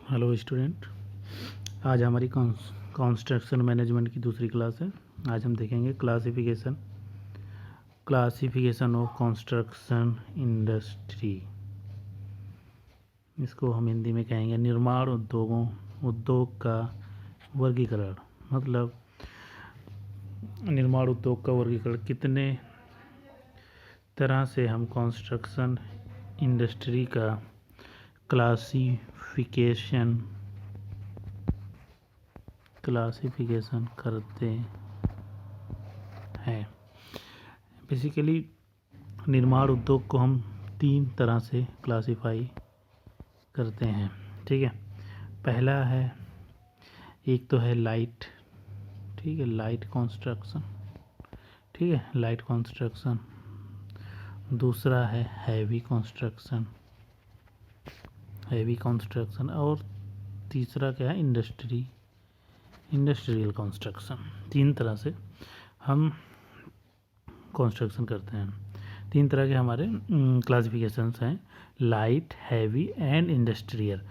Hello student, आज हमारी construction management की दूसरी क्लास है। आज हम देखेंगे क्लासिफिकेशन ऑफ कंस्ट्रक्शन इंडस्ट्री। इसको हम हिंदी में कहेंगे निर्माण उद्योग का वर्गीकरण। मतलब निर्माण उद्योग का वर्गीकरण कितने तरह से हम कंस्ट्रक्शन इंडस्ट्री का क्लासिफिकेशन करते हैं। बेसिकली निर्माण उद्योग को हम 3 तरह से क्लासिफाई करते हैं, ठीक है। पहला है, एक तो है लाइट, ठीक है, लाइट कंस्ट्रक्शन, ठीक है, लाइट कंस्ट्रक्शन। दूसरा है हैवी कंस्ट्रक्शन और तीसरा क्या है, इंडस्ट्रियल कंस्ट्रक्शन। 3 तरह से हम कंस्ट्रक्शन करते हैं। 3 तरह के हमारे क्लासिफिकेशंस हैं, light, heavy and industrial.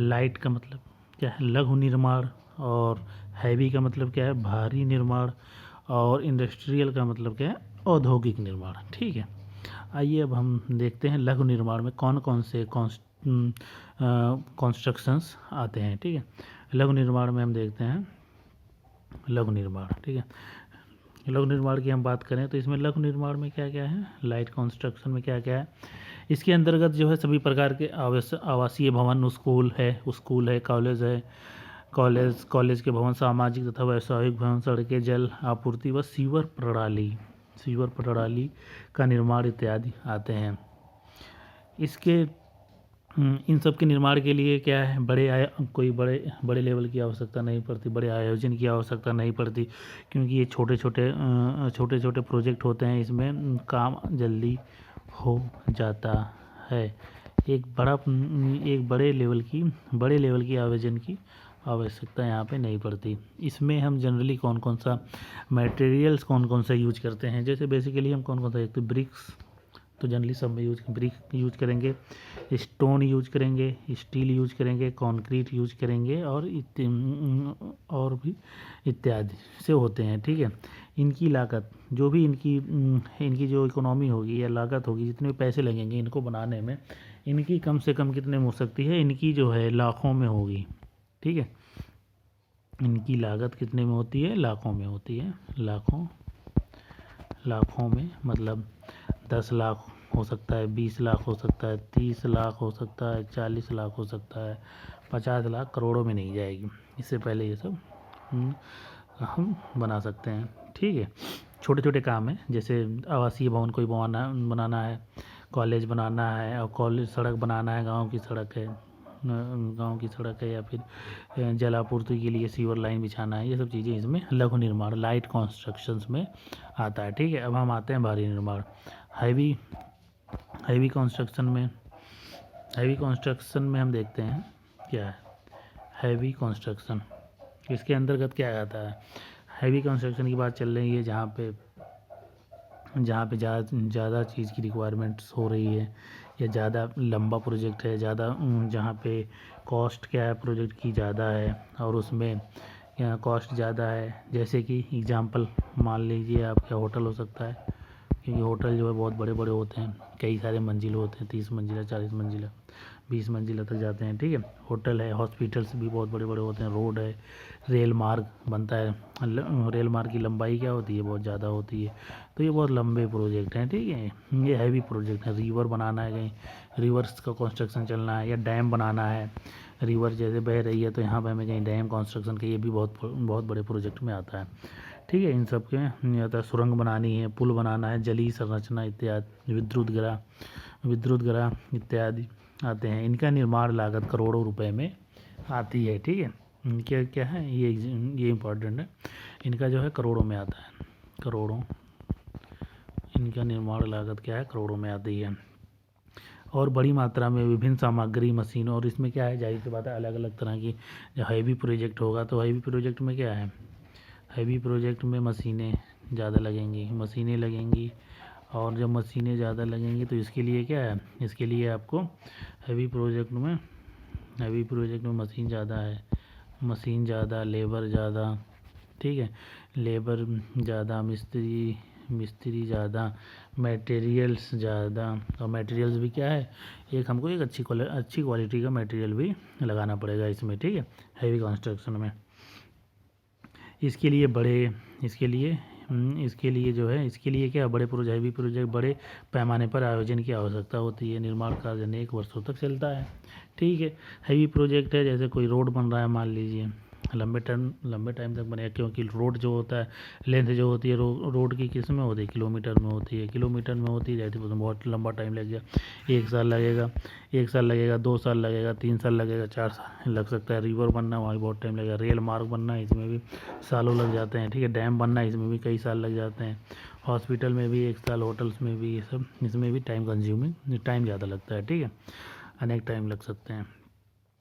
Light का मतलब क्या है, लघु निर्माण, और हैवी का मतलब क्या है, भारी निर्माण, और इंडस्ट्रियल का मतलब क्या है, औद्योगिक निर्माण, ठीक है। आइए अब हम देखते हैं लघु निर्माण में कौन कौन से कंस्ट्रक्शंस आते हैं, ठीक है। लघु निर्माण में हम देखते हैं लघु निर्माण, ठीक है। लघु निर्माण की हम बात करें तो इसमें लघु निर्माण में क्या क्या है, लाइट कंस्ट्रक्शन में क्या क्या है। इसके अंतर्गत जो है सभी प्रकार के आवासीय भवन, स्कूल है, कॉलेज के भवन, सामाजिक तथा व्यावसायिक भवन, सड़कें, जल आपूर्ति व सीवर प्रणाली का निर्माण इत्यादि आते हैं। इसके इन सब के निर्माण के लिए क्या है, बड़े लेवल की आवश्यकता नहीं पड़ती, बड़े आयोजन की आवश्यकता नहीं पड़ती, क्योंकि ये छोटे छोटे प्रोजेक्ट होते हैं। इसमें काम जल्दी हो जाता है। एक बड़े लेवल की आयोजन की आवश्यकता यहाँ पे नहीं पड़ती। इसमें हम जनरली कौन कौन सा यूज करते हैं, जैसे बेसिकली हम कौन कौन सा, एक तो ब्रिक्स, तो जनरली सब में ब्रिक यूज करेंगे, स्टोन यूज करेंगे, स्टील यूज करेंगे, कंक्रीट यूज करेंगे, और भी इत्यादि से होते हैं, ठीक है। इनकी लागत जो भी इनकी जो इकोनॉमी होगी या लागत होगी, जितने पैसे लगेंगे इनको बनाने में, इनकी कम से कम कितने में हो सकती है, इनकी जो है लाखों में होगी, ठीक है। इनकी लागत कितने में होती है, लाखों में होती है, लाखों में, मतलब 10 लाख हो सकता है, 20 लाख हो सकता है, 30 लाख हो सकता है, 40 लाख हो सकता है, 50 लाख, करोड़ों में नहीं जाएगी। इससे पहले ये सब हम बना सकते हैं, ठीक है। छोटे छोटे काम है, जैसे आवासीय भवन कोई बनाना है, कॉलेज बनाना है, और सड़क बनाना है, गांव की सड़क है, या फिर जल आपूर्ति के लिए सीवर लाइन बिछाना है, ये सब चीज़ें इसमें लघु निर्माण, लाइट कंस्ट्रक्शंस में आता है, ठीक है। अब हम आते हैं भारी निर्माण, हैवी कंस्ट्रक्शन में हम देखते हैं क्या है, हैवी कंस्ट्रक्शन। इसके अंतर्गत क्या आता है, हैवी कंस्ट्रक्शन की बात चल रही है जहाँ पे ज़्यादा चीज़ की रिक्वायरमेंट्स हो रही है, या ज़्यादा लंबा प्रोजेक्ट है, जहाँ पे कॉस्ट क्या है प्रोजेक्ट की ज़्यादा है, और उसमें कॉस्ट ज़्यादा है। जैसे कि एग्जांपल मान लीजिए आपका होटल हो सकता है, क्योंकि होटल जो है बहुत बड़े बड़े होते हैं, कई सारे मंजिल होते हैं, 30 मंजिला, 40 मंजिला, 20 मंजिला तक जाते हैं, ठीक है। होटल है, हॉस्पिटल्स भी बहुत बड़े बड़े होते हैं, रोड है, रेल मार्ग बनता है, रेल मार्ग की लंबाई क्या होती है, बहुत ज़्यादा होती है, तो ये बहुत लंबे प्रोजेक्ट हैं, ठीक है। ये हैवी प्रोजेक्ट है। रिवर बनाना है, कहीं रिवर्स का कंस्ट्रक्शन चलना है, या डैम बनाना है, रिवर जैसे बह रही है तो यहाँ पर हमें कहीं डैम कंस्ट्रक्शन का, ये भी बहुत बड़े प्रोजेक्ट में आता है, ठीक है। इन सब के आता है, सुरंग बनानी है, पुल बनाना है, जलीय संरचना इत्यादि, विद्युत ग्रह इत्यादि आते हैं। इनका निर्माण लागत करोड़ों रुपए में आती है, ठीक है। क्या क्या है ये इम्पोर्टेंट है, इनका जो है करोड़ों में आता है, इनका निर्माण लागत क्या है, करोड़ों में आती है। और बड़ी मात्रा में विभिन्न सामग्री, मशीन, और इसमें क्या है, जाहिर सी बात है अलग अलग तरह की, जो हैवी प्रोजेक्ट होगा तो हैवी प्रोजेक्ट में क्या है, हैवी प्रोजेक्ट में मशीनें ज़्यादा लगेंगी, और जब मशीनें ज़्यादा लगेंगी तो इसके लिए क्या है, इसके लिए आपको हैवी प्रोजेक्ट में हैवी प्रोजेक्ट में मशीन ज़्यादा है, मशीन ज़्यादा, लेबर ज़्यादा, ठीक है, लेबर ज़्यादा, मिस्त्री ज़्यादा, मटेरियल्स ज़्यादा। और मटेरियल्स भी क्या है, एक हमको एक अच्छी क्वालिटी का मटेरियल भी लगाना पड़ेगा इसमें, ठीक है, हैवी कंस्ट्रक्शन में। इसके लिए जो है, इसके लिए क्या, हैवी प्रोजेक्ट बड़े पैमाने पर आयोजन की आवश्यकता होती है। निर्माण कार्य अनेक वर्षों तक चलता है, ठीक है। हैवी प्रोजेक्ट है, जैसे कोई रोड बन रहा है मान लीजिए, लंबे टाइम तक बनेगा, क्योंकि रोड जो होता है, लेंथ जो होती है रोड की किस में होती है, किलोमीटर में होती है, जाती है, उसमें बहुत लंबा टाइम लगेगा। 1 साल लगेगा, 2 साल लगेगा, 3 साल लगेगा, 4 साल लग सकता है। रिवर बनना, वहाँ भी बहुत टाइम लगेगा। रेल मार्ग बनना, इसमें भी सालों लग जाते हैं, ठीक है। डैम बनना, इसमें भी कई साल लग जाते हैं। हॉस्पिटल में भी 1 साल, होटल्स में भी, ये सब इसमें भी टाइम कंज्यूमिंग, टाइम ज़्यादा लगता है, ठीक है, अनेक टाइम लग सकते हैं।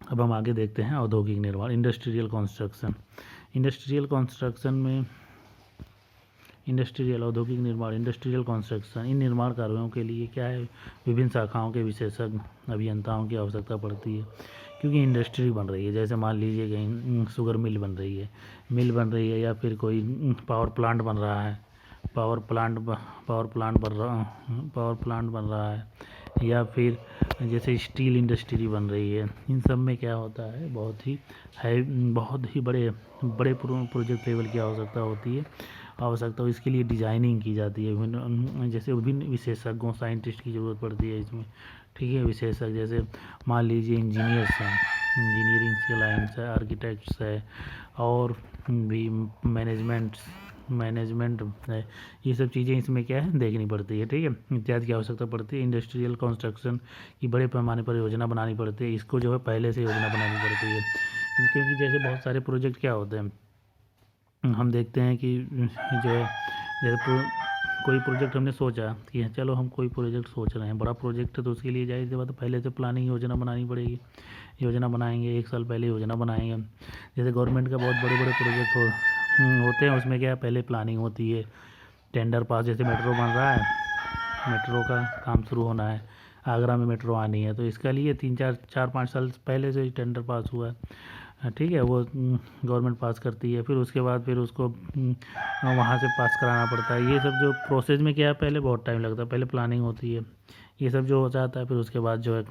अब हम आगे देखते हैं औद्योगिक निर्माण, इंडस्ट्रियल कंस्ट्रक्शन। औद्योगिक निर्माण, इंडस्ट्रियल कंस्ट्रक्शन, इन निर्माण कार्यों के लिए क्या है, विभिन्न शाखाओं के विशेषज्ञ अभियंताओं की आवश्यकता पड़ती है, क्योंकि इंडस्ट्री बन रही है। जैसे मान लीजिए कहीं शुगर मिल बन रही है, या फिर कोई पावर प्लांट बन रहा है, या फिर जैसे स्टील इंडस्ट्री बन रही है। इन सब में क्या होता है, बहुत ही बड़े प्रोजेक्ट लेवल की आवश्यकता होती है। इसके लिए डिजाइनिंग की जाती है, जैसे विभिन्न विशेषज्ञों, साइंटिस्ट की ज़रूरत पड़ती है इसमें, ठीक है। विशेषज्ञ जैसे मान लीजिए इंजीनियर्स हैं, इंजीनियरिंग के लाइन्स है, आर्किटेक्ट्स है, और भी मैनेजमेंट है। ये सब चीज़ें इसमें क्या है, देखनी पड़ती है, ठीक है, इत्यादि की आवश्यकता पड़ती है। इंडस्ट्रियल कंस्ट्रक्शन की बड़े पैमाने पर योजना बनानी पड़ती है। इसको जो है पहले से योजना बनानी पड़ती है, क्योंकि जैसे बहुत सारे प्रोजेक्ट क्या होते हैं, हम देखते हैं कि जो है, जैसे कोई प्रोजेक्ट हमने सोचा कि चलो हम कोई प्रोजेक्ट सोच रहे हैं, बड़ा प्रोजेक्ट है, तो उसके लिए जाहिर सी बात है पहले से प्लानिंग, योजना बनानी पड़ेगी। योजना बनाएंगे, 1 साल पहले योजना बनाएंगे। जैसे गवर्नमेंट का बहुत बड़े प्रोजेक्ट होते हैं, उसमें क्या है, पहले प्लानिंग होती है, टेंडर पास, जैसे मेट्रो बन रहा है, मेट्रो का काम शुरू होना है, आगरा में मेट्रो आनी है, तो इसका लिए 4-5 साल पहले से टेंडर पास हुआ है, ठीक है, वो गवर्नमेंट पास करती है। फिर उसके बाद फिर उसको वहाँ से पास कराना पड़ता है। ये सब जो प्रोसेस में क्या है, पहले बहुत टाइम लगता है, पहले प्लानिंग होती है, ये सब जो हो जाता है, फिर उसके बाद जो है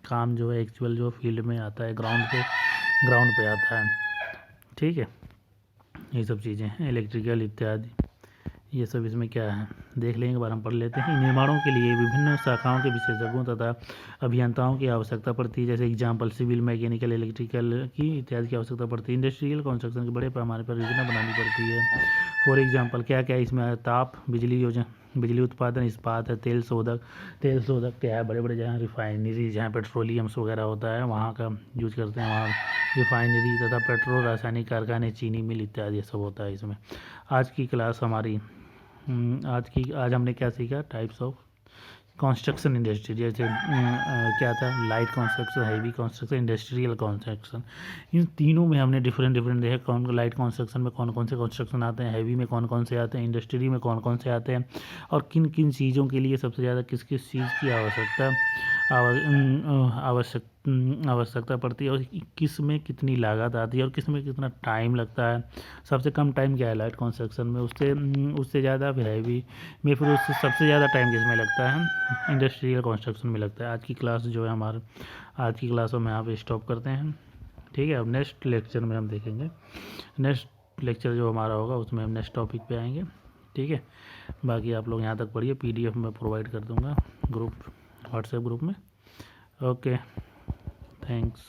काम जो है एक्चुअल जो फील्ड में आता है, ग्राउंड पे आता है, ठीक है। ये सब चीज़ें हैं, इलेक्ट्रिकल इत्यादि, ये सब इसमें क्या है, देख लेंगे, बार हम पढ़ लेते हैं। निर्माणों के लिए विभिन्न शाखाओं के विशेषज्ञों तथा अभियंताओं की आवश्यकता पड़ती है, जैसे एग्जाम्पल सिविल, मैकेनिकल, इलेक्ट्रिकल की इत्यादि की आवश्यकता पड़ती है। इंडस्ट्रियल कंस्ट्रक्शन के बड़े पैमाने पर योजना बनानी पड़ती है। फॉर एग्जाम्पल क्या क्या इसमें है, ताप बिजली उत्पादन, इस्पात है, तेल शोधक क्या है, बड़े जहाँ रिफाइनरी, जहाँ पेट्रोलियम्स वगैरह होता है, वहाँ का यूज करते हैं, वहाँ रिफाइनरी तथा पेट्रोल, रासायनिक कारखाने, चीनी मिल इत्यादि सब होता है इसमें। आज हमने क्या सीखा, टाइप्स ऑफ कंस्ट्रक्शन इंडस्ट्री, जैसे क्या था, light construction, heavy construction, industrial construction. इन तीनों में हमने डिफरेंट देखा, लाइट कंस्ट्रक्शन में कौन कौन से कंस्ट्रक्शन आते हैं, हैवी में कौन कौन से आते हैं, इंडस्ट्री में कौन कौन से आते हैं, और किन किन चीज़ों के लिए सबसे ज़्यादा किस किस चीज़ की आवश्यकता पड़ती है, और किस में कितनी लागत आती है, और किस में कितना टाइम लगता है। सबसे कम टाइम क्या है लाइट कंस्ट्रक्शन में, उससे ज़्यादा फिर हैवी में, फिर उससे सबसे ज़्यादा टाइम किस में लगता है, इंडस्ट्रियल कंस्ट्रक्शन में लगता है। आज की क्लास जो है आज की क्लास में यहाँ पे स्टॉप करते हैं, ठीक है। अब नेक्स्ट लेक्चर में हम देखेंगे, नेक्स्ट लेक्चर जो हमारा होगा उसमें हम नेक्स्ट टॉपिक पे आएंगे, ठीक है। बाकी आप लोग यहाँ तक पढ़िए, PDF में प्रोवाइड कर दूँगा व्हाट्सएप ग्रुप में। Okay, thanks.